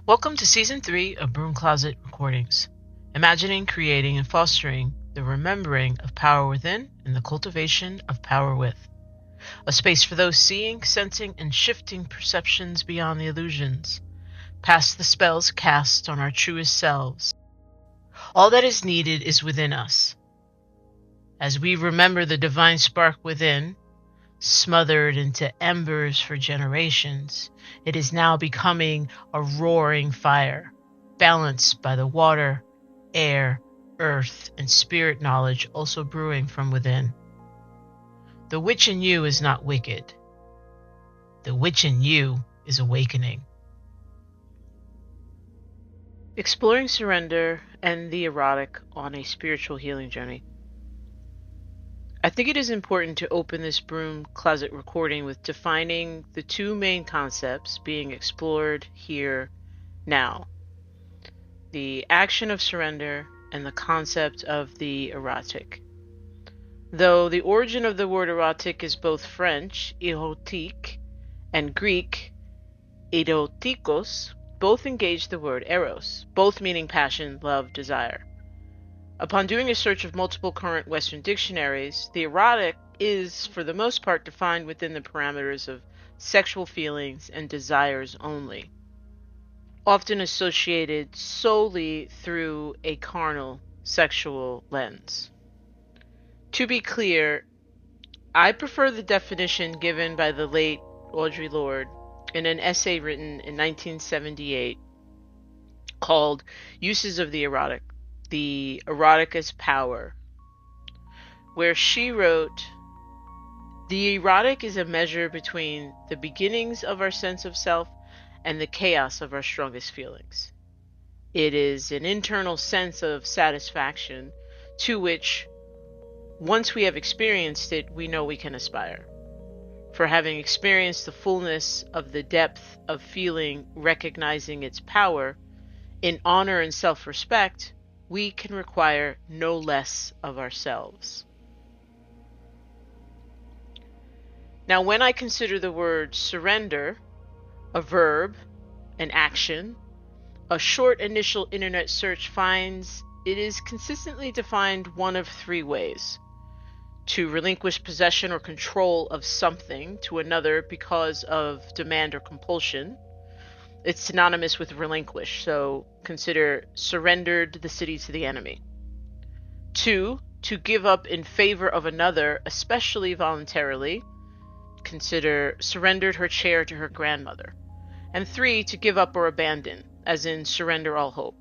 Welcome to Season 3 of Broom Closet Recordings, imagining, creating, and fostering the remembering of power within and the cultivation of power with. A space for those seeing, sensing, and shifting perceptions beyond the illusions, past the spells cast on our truest selves. All that is needed is within us. As we remember the divine spark within, smothered into embers for generations, it is now becoming a roaring fire, balanced by the water, air, earth, and spirit knowledge also brewing from within. The witch in you is not wicked. The witch in you is awakening. Exploring surrender and the erotic on a spiritual healing journey. I think it is important to open this Broom Closet recording with defining the two main concepts being explored here now. The action of surrender and the concept of the erotic. Though the origin of the word erotic is both French, erotique, and Greek, erotikos, both engage the word eros, both meaning passion, love, desire. Upon doing a search of multiple current Western dictionaries, the erotic is, for the most part, defined within the parameters of sexual feelings and desires only, often associated solely through a carnal sexual lens. To be clear, I prefer the definition given by the late Audre Lorde in an essay written in 1978 called Uses of the Erotic. The erotic as power, where she wrote, "The erotic is a measure between the beginnings of our sense of self and the chaos of our strongest feelings. It is an internal sense of satisfaction to which, once we have experienced it, we know we can aspire. For having experienced the fullness of the depth of feeling, recognizing its power, in honor and self-respect, we can require no less of ourselves." Now, when I consider the word surrender, a verb, an action, a short initial internet search finds it is consistently defined one of three ways: to relinquish possession or control of something to another because of demand or compulsion. It's synonymous with relinquish, so consider surrendered the city to the enemy. 2, to give up in favor of another, especially voluntarily. Consider surrendered her chair to her grandmother. And 3, to give up or abandon, as in surrender all hope.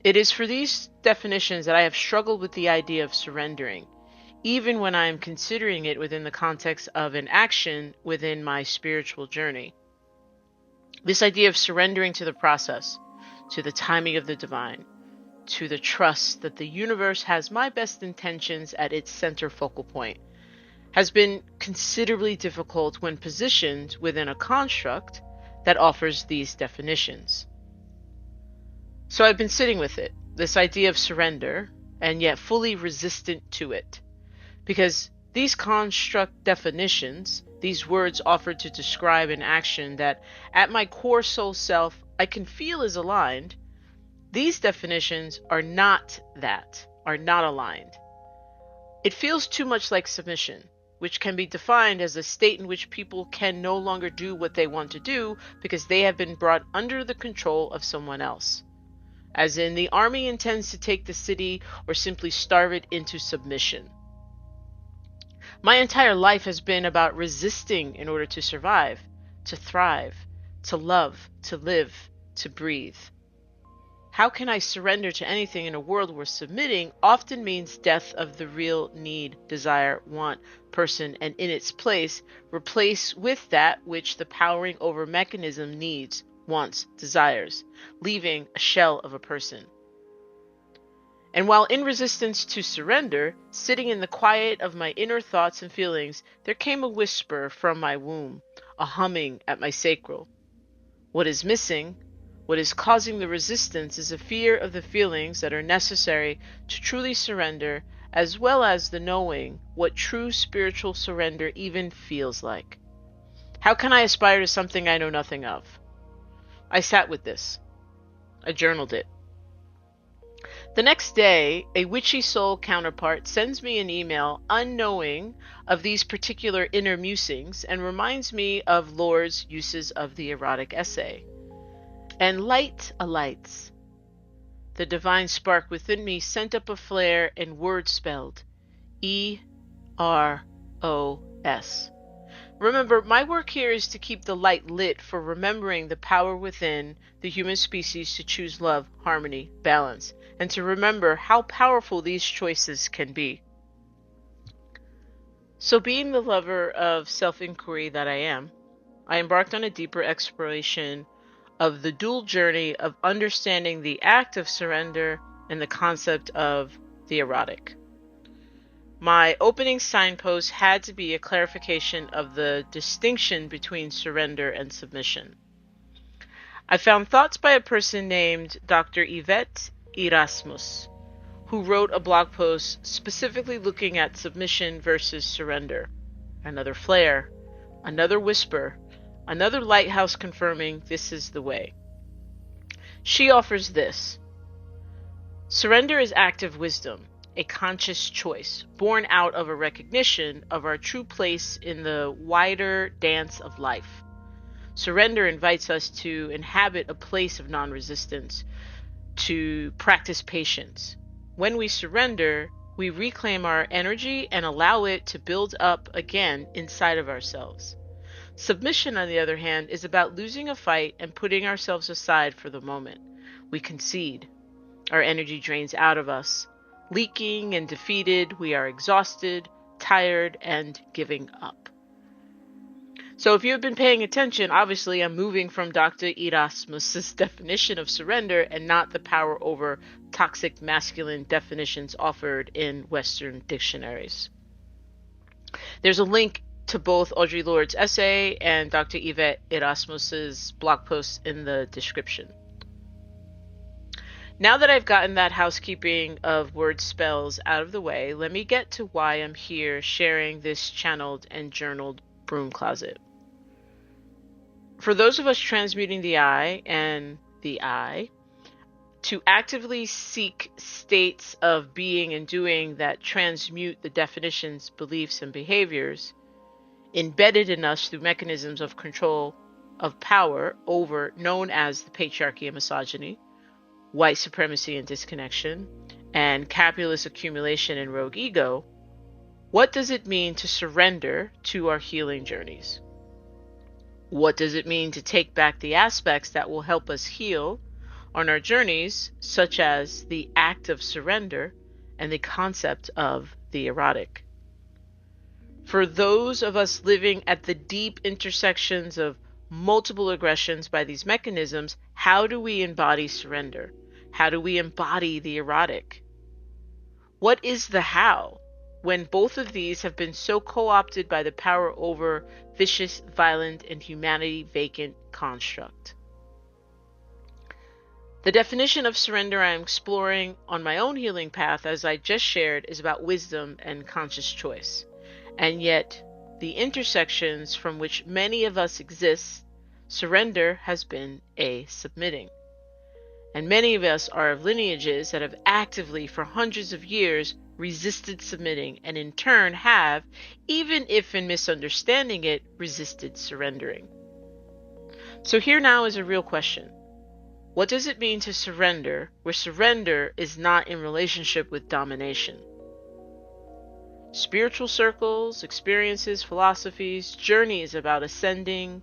It is for these definitions that I have struggled with the idea of surrendering, even when I am considering it within the context of an action within my spiritual journey. This idea of surrendering to the process, to the timing of the divine, to the trust that the universe has my best intentions at its center focal point, has been considerably difficult when positioned within a construct that offers these definitions. So I've been sitting with it, this idea of surrender, and yet fully resistant to it, because these construct definitions, these words offered to describe an action that at my core soul self I can feel is aligned, these definitions are not aligned. It feels too much like submission, which can be defined as a state in which people can no longer do what they want to do because they have been brought under the control of someone else. As in, the army intends to take the city or simply starve it into submission. My entire life has been about resisting in order to survive, to thrive, to love, to live, to breathe. How can I surrender to anything in a world where submitting often means death of the real need, desire, want, person, and in its place, replace with that which the powering over mechanism needs, wants, desires, leaving a shell of a person? And while in resistance to surrender, sitting in the quiet of my inner thoughts and feelings, there came a whisper from my womb, a humming at my sacral. What is missing, what is causing the resistance, is a fear of the feelings that are necessary to truly surrender, as well as the knowing what true spiritual surrender even feels like. How can I aspire to something I know nothing of? I sat with this. I journaled it. The next day, a witchy soul counterpart sends me an email unknowing of these particular inner musings and reminds me of Lore's uses of the erotic essay. And light alights. The divine spark within me sent up a flare and words spelled E-R-O-S. Remember, my work here is to keep the light lit for remembering the power within the human species to choose love, harmony, balance, and to remember how powerful these choices can be. So being the lover of self-inquiry that I am, I embarked on a deeper exploration of the dual journey of understanding the act of surrender and the concept of the erotic. My opening signpost had to be a clarification of the distinction between surrender and submission. I found thoughts by a person named Dr. Yvette Erasmus, who wrote a blog post specifically looking at submission versus surrender. Another flare, another whisper, another lighthouse confirming this is the way. She offers this. Surrender is active wisdom, a conscious choice, born out of a recognition of our true place in the wider dance of life. Surrender invites us to inhabit a place of non-resistance, to practice patience. When we surrender, we reclaim our energy and allow it to build up again inside of ourselves. Submission, on the other hand, is about losing a fight and putting ourselves aside for the moment. We concede. Our energy drains out of us. Leaking and defeated, we are exhausted, tired, and giving up. So if you've been paying attention, obviously I'm moving from Dr. Erasmus's definition of surrender and not the power over toxic masculine definitions offered in Western dictionaries. There's a link to both Audre Lorde's essay and Dr. Yvette Erasmus's blog post in the description. Now that I've gotten that housekeeping of word spells out of the way, let me get to why I'm here sharing this channeled and journaled broom closet. For those of us transmuting the I and the I, to actively seek states of being and doing that transmute the definitions, beliefs, and behaviors embedded in us through mechanisms of control of power over known as the patriarchy and misogyny, white supremacy and disconnection, and capitalist accumulation and rogue ego, what does it mean to surrender to our healing journeys? What does it mean to take back the aspects that will help us heal on our journeys, such as the act of surrender and the concept of the erotic? For those of us living at the deep intersections of multiple aggressions by these mechanisms, how do we embody surrender? How do we embody the erotic? What is the how when both of these have been so co-opted by the power over vicious, violent, and humanity-vacant construct? The definition of surrender I am exploring on my own healing path, as I just shared, is about wisdom and conscious choice. And yet, the intersections from which many of us exist, surrender has been a submitting. And many of us are of lineages that have actively, for hundreds of years, resisted submitting, and in turn have, even if in misunderstanding it, resisted surrendering. So here now is a real question. What does it mean to surrender, where surrender is not in relationship with domination? Spiritual circles, experiences, philosophies, journeys about ascending,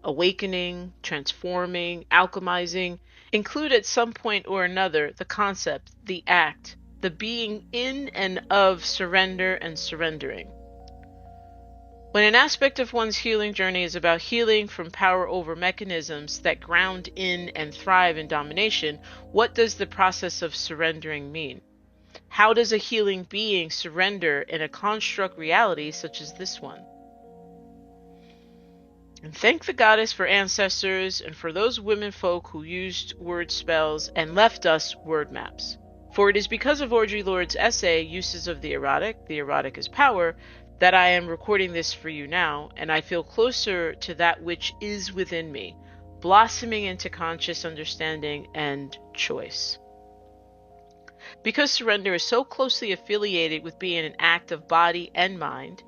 awakening, transforming, alchemizing, include at some point or another the concept, the act, the being in and of surrender and surrendering. When an aspect of one's healing journey is about healing from power over mechanisms that ground in and thrive in domination, what does the process of surrendering mean? How does a healing being surrender in a construct reality such as this one? And thank the goddess for ancestors and for those women folk who used word spells and left us word maps. For it is because of Audre Lorde's essay, Uses of the Erotic is Power, that I am recording this for you now, and I feel closer to that which is within me, blossoming into conscious understanding and choice. Because surrender is so closely affiliated with being an act of body and mind,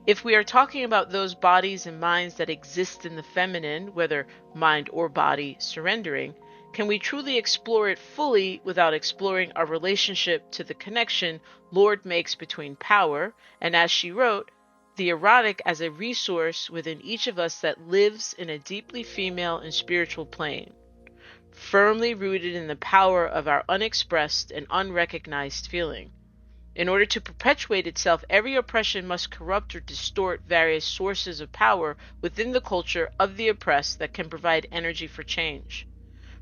if we are talking about those bodies and minds that exist in the feminine, whether mind or body surrendering, can we truly explore it fully without exploring our relationship to the connection Lord makes between power and, as she wrote, the erotic as a resource within each of us that lives in a deeply female and spiritual plane, firmly rooted in the power of our unexpressed and unrecognized feeling. In order to perpetuate itself, every oppression must corrupt or distort various sources of power within the culture of the oppressed that can provide energy for change.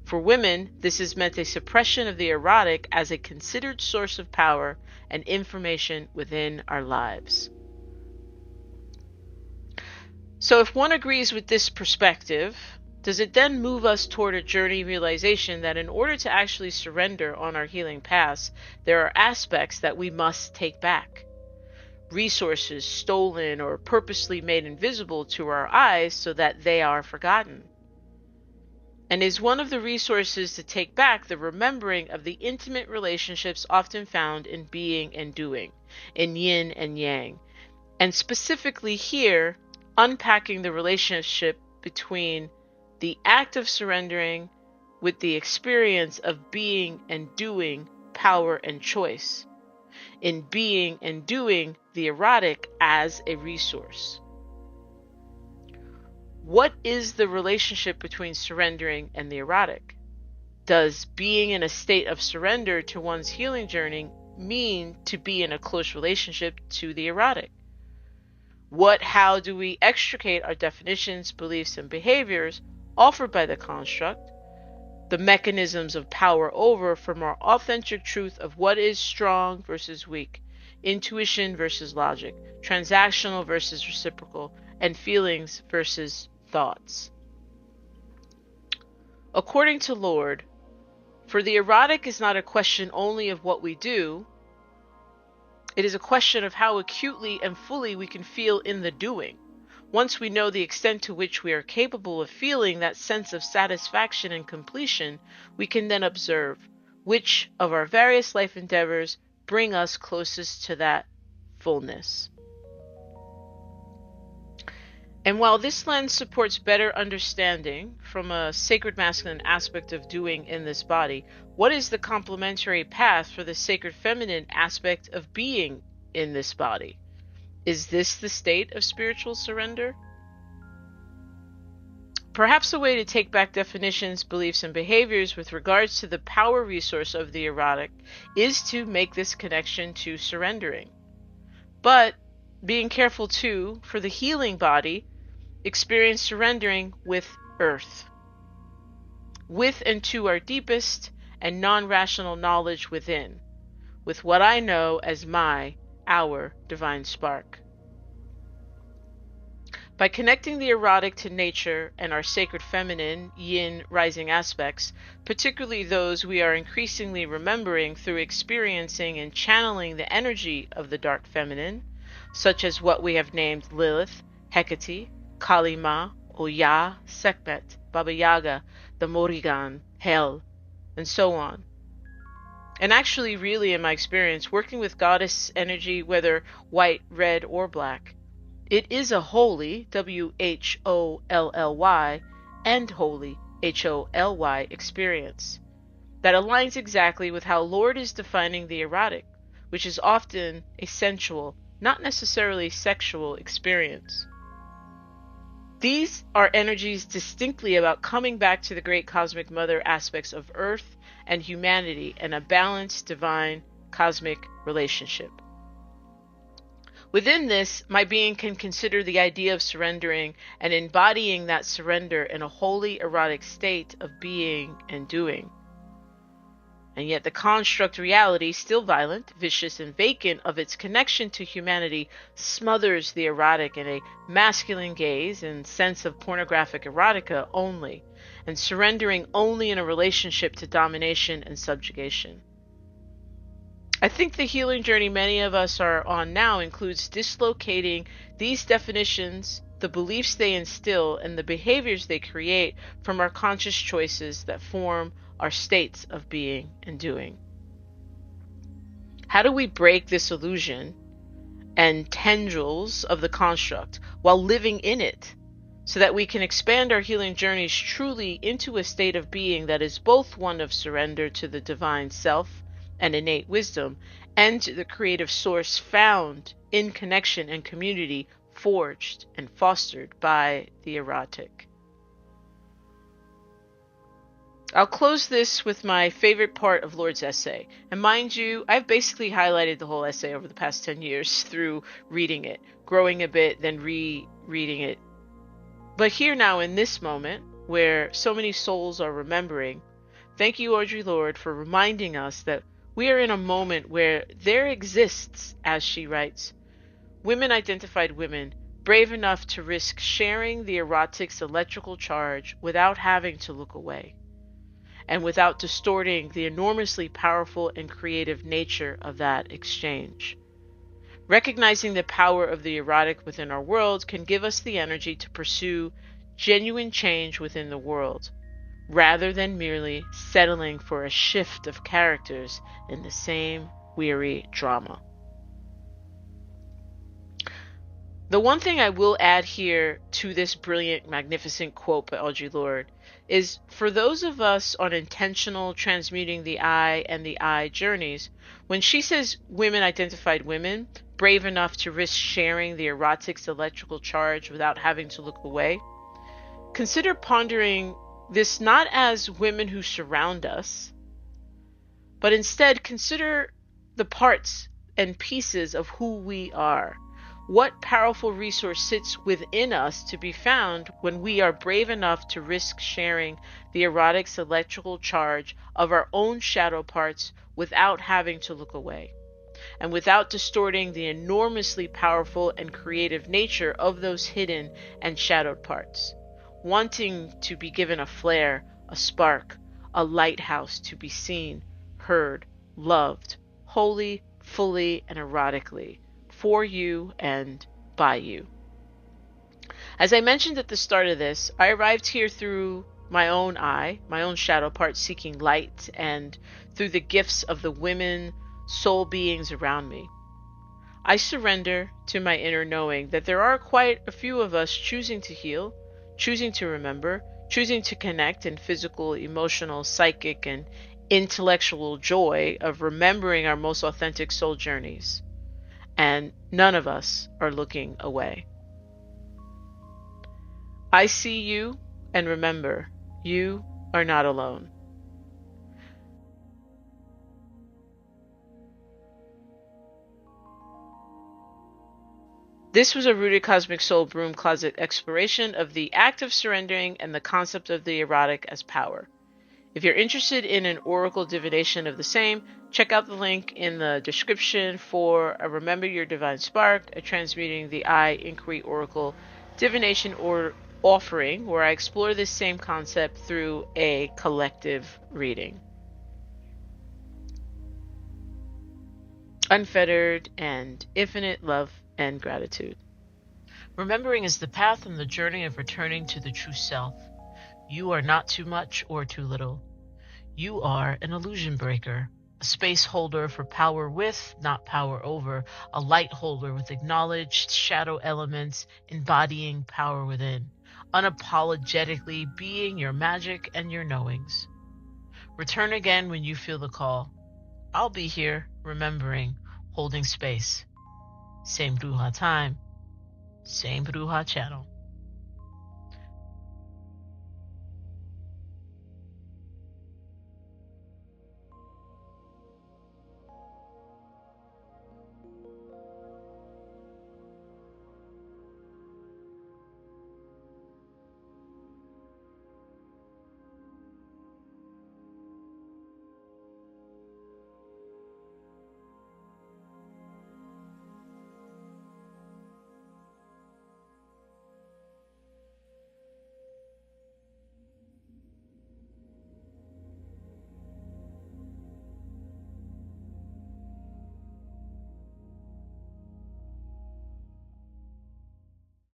For women, this has meant a suppression of the erotic as a considered source of power and information within our lives. So if one agrees with this perspective, does it then move us toward a journey realization that in order to actually surrender on our healing paths, there are aspects that we must take back? Resources stolen or purposely made invisible to our eyes so that they are forgotten. And is one of the resources to take back the remembering of the intimate relationships often found in being and doing, in yin and yang, and specifically here, unpacking the relationship between the act of surrendering with the experience of being and doing power and choice, in being and doing the erotic as a resource. What is the relationship between surrendering and the erotic? Does being in a state of surrender to one's healing journey mean to be in a close relationship to the erotic? How do we extricate our definitions, beliefs, and behaviors offered by the construct, the mechanisms of power over, from our authentic truth of what is strong versus weak, intuition versus logic, transactional versus reciprocal, and feelings versus thoughts? According to Lord, for the erotic is not a question only of what we do, it is a question of how acutely and fully we can feel in the doing. Once we know the extent to which we are capable of feeling that sense of satisfaction and completion, we can then observe which of our various life endeavors bring us closest to that fullness. And while this lens supports better understanding from a sacred masculine aspect of doing in this body, what is the complementary path for the sacred feminine aspect of being in this body? Is this the state of spiritual surrender? Perhaps a way to take back definitions, beliefs, and behaviors with regards to the power resource of the erotic is to make this connection to surrendering. But being careful too, for the healing body, experience surrendering with earth, with and to our deepest and non-rational knowledge within, with what I know as our divine spark. By connecting the erotic to nature and our sacred feminine, yin rising aspects, particularly those we are increasingly remembering through experiencing and channeling the energy of the dark feminine, such as what we have named Lilith, Hecate, Kali Ma, Oya, Sekhmet, Baba Yaga, the Morrigan, Hel, and so on. And actually, really, in my experience, working with goddess energy, whether white, red, or black, it is a holy, W-H-O-L-L-Y, and holy, H-O-L-Y experience that aligns exactly with how Lord is defining the erotic, which is often a sensual, not necessarily sexual experience. These are energies distinctly about coming back to the great cosmic mother aspects of earth and humanity and a balanced divine cosmic relationship. Within this, my being can consider the idea of surrendering and embodying that surrender in a wholly erotic state of being and doing. And yet the construct reality, still violent, vicious, and vacant of its connection to humanity, smothers the erotic in a masculine gaze and sense of pornographic erotica only, and surrendering only in a relationship to domination and subjugation. I think the healing journey many of us are on now includes dislocating these definitions, the beliefs they instill, and the behaviors they create from our conscious choices that form our states of being and doing. How do we break this illusion and tendrils of the construct while living in it, so that we can expand our healing journeys truly into a state of being that is both one of surrender to the divine self and innate wisdom, and to the creative source found in connection and community forged and fostered by the erotic? I'll close this with my favorite part of Lord's essay. And mind you, I've basically highlighted the whole essay over the past 10 years through reading it, growing a bit, then rereading it. But here now in this moment, where so many souls are remembering, thank you, Audre Lorde, for reminding us that we are in a moment where there exists, as she writes, women-identified women brave enough to risk sharing the erotic's electrical charge without having to look away, and without distorting the enormously powerful and creative nature of that exchange. Recognizing the power of the erotic within our world can give us the energy to pursue genuine change within the world, rather than merely settling for a shift of characters in the same weary drama. The one thing I will add here to this brilliant, magnificent quote by Audre Lorde is, for those of us on intentional transmuting the I and the I journeys, when she says women-identified women, brave enough to risk sharing the erotic's electrical charge without having to look away, consider pondering this not as women who surround us, but instead consider the parts and pieces of who we are. What powerful resource sits within us to be found when we are brave enough to risk sharing the erotic's electrical charge of our own shadow parts without having to look away, and without distorting the enormously powerful and creative nature of those hidden and shadowed parts, wanting to be given a flare, a spark, a lighthouse to be seen, heard, loved, wholly, fully, and erotically, for you and by you. As I mentioned at the start of this, I arrived here through my own I, my own shadow part seeking light, and through the gifts of the women, soul beings around me. I surrender to my inner knowing that there are quite a few of us choosing to heal, choosing to remember, choosing to connect in physical, emotional, psychic, and intellectual joy of remembering our most authentic soul journeys. And none of us are looking away. I see you, and remember, you are not alone. This was a Rooted Cosmic Soul Broom Closet exploration of the act of surrendering and the concept of the erotic as power. If you're interested in an oracle divination of the same, check out the link in the description for a Remember Your Divine Spark, a Transmuting the I Inquiry Oracle divination or offering, where I explore this same concept through a collective reading. Unfettered and infinite love and gratitude. Remembering is the path and the journey of returning to the true self. You are not too much or too little. You are an illusion breaker, a space holder for power with, not power over, a light holder with acknowledged shadow elements embodying power within, unapologetically being your magic and your knowings. Return again when you feel the call. I'll be here, remembering, holding space. Same Bruja time, same Bruja channel.